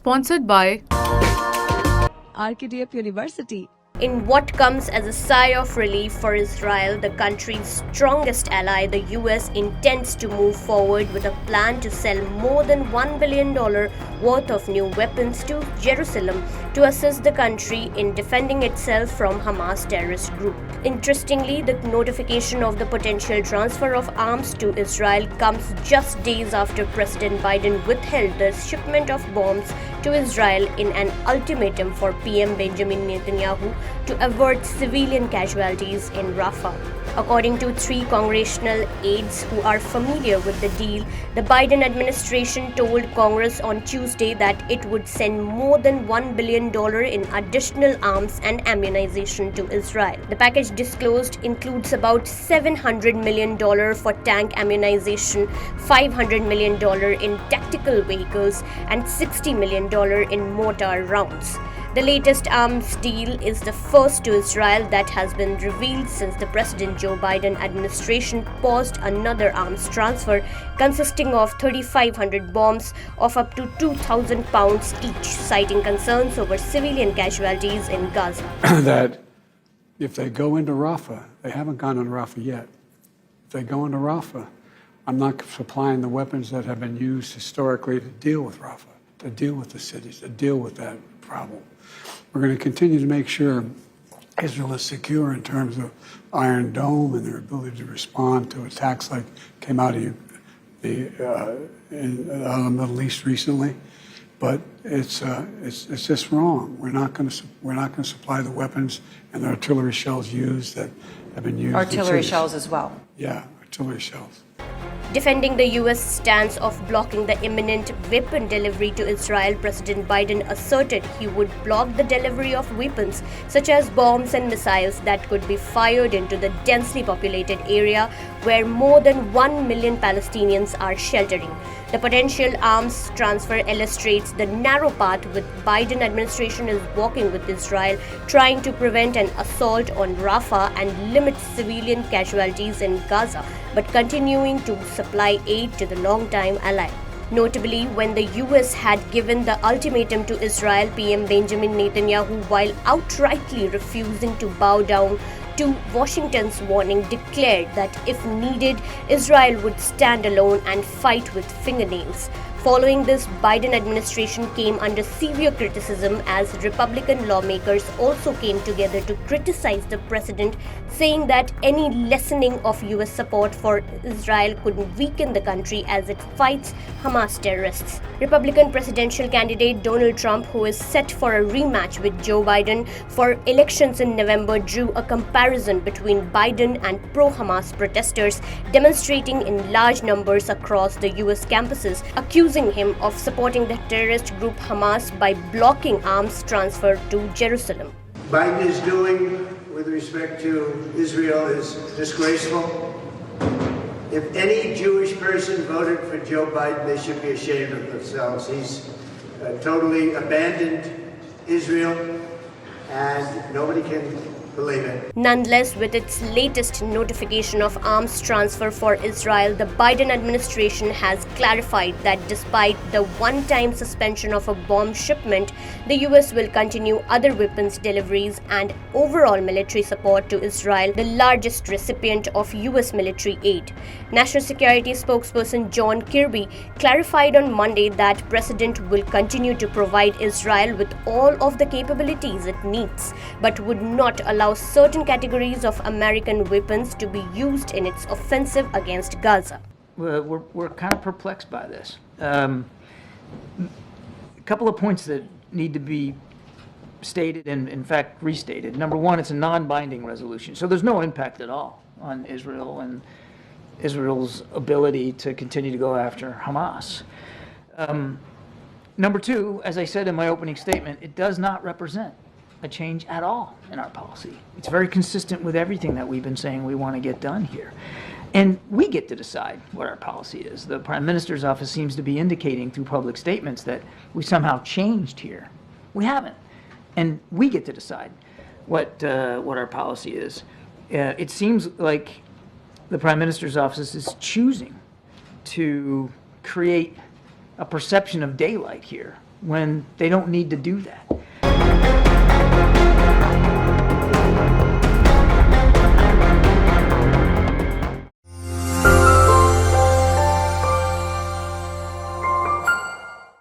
Sponsored by RKDF University. In what comes as a sigh of relief for Israel, the country's strongest ally, the US, intends to move forward with a plan to sell more than $1 billion worth of new weapons to Jerusalem to assist the country in defending itself from Hamas terrorist group. Interestingly, the notification of the potential transfer of arms to Israel comes just days after President Biden withheld the shipment of bombs to Israel in an ultimatum for PM Benjamin Netanyahu to avert civilian casualties in Rafah. According to 3 congressional aides who are familiar with the deal, the Biden administration told Congress on Tuesday that it would send more than $1 billion in additional arms and ammunition to Israel. The package disclosed includes about $700 million for tank ammunition, $500 million in tactical vehicles, and $60 million in mortar rounds. The latest arms deal is the first to Israel that has been revealed since the President Joe Biden administration paused another arms transfer consisting of 3,500 bombs of up to 2,000 pounds each, citing concerns over civilian casualties in Gaza. That if they go into Rafah, they haven't gone into Rafah yet. If they go into Rafah, I'm not supplying the weapons that have been used historically to deal with Rafah, to deal with the cities, to deal with that problem. We're going to continue to make sure Israel is secure in terms of Iron Dome and their ability to respond to attacks like came out of the Middle East recently. But it's just wrong. We're not going to supply the weapons and the artillery shells used that have been used. Artillery shells as well. Yeah, artillery shells. Defending the US stance of blocking the imminent weapon delivery to Israel, President Biden asserted he would block the delivery of weapons such as bombs and missiles that could be fired into the densely populated area where more than 1 million Palestinians are sheltering. The potential arms transfer illustrates the narrow path which Biden administration is walking with Israel, trying to prevent an assault on Rafah and limit civilian casualties in Gaza, but continuing to supply aid to the long-time ally. Notably, when the US had given the ultimatum to Israel, PM Benjamin Netanyahu, while outrightly refusing to bow down to Washington's warning, declared that if needed, Israel would stand alone and fight with fingernails. Following this, Biden administration came under severe criticism as Republican lawmakers also came together to criticize the president, saying that any lessening of US support for Israel could weaken the country as it fights Hamas terrorists. Republican presidential candidate Donald Trump, who is set for a rematch with Joe Biden for elections in November, drew a comparison between Biden and pro-Hamas protesters demonstrating in large numbers across the US campuses, accusing him of supporting the terrorist group Hamas by blocking arms transfer to Jerusalem. Biden is doing with respect to Israel is disgraceful. If any Jewish person voted for Joe Biden, they should be ashamed of themselves. He's totally abandoned Israel, and nobody can believe it. Nonetheless, with its latest notification of arms transfer for Israel, the Biden administration has clarified that despite the one-time suspension of a bomb shipment, the US will continue other weapons deliveries and overall military support to Israel, the largest recipient of US military aid. National Security spokesperson John Kirby clarified on Monday that the president will continue to provide Israel with all of the capabilities it needs, but would not allow certain categories of American weapons to be used in its offensive against Gaza. We're kind of perplexed by this. A couple of points that need to be stated and, in fact, restated. Number one, it's a non-binding resolution, so there's no impact at all on Israel and Israel's ability to continue to go after Hamas. Number two, as I said in my opening statement, it does not represent a change at all in our policy. It's very consistent with everything that we've been saying we want to get done here. And we get to decide what our policy is. The Prime Minister's office seems to be indicating through public statements that we somehow changed here. We haven't. And we get to decide what our policy is. It seems like the Prime Minister's office is choosing to create a perception of daylight here when they don't need to do that.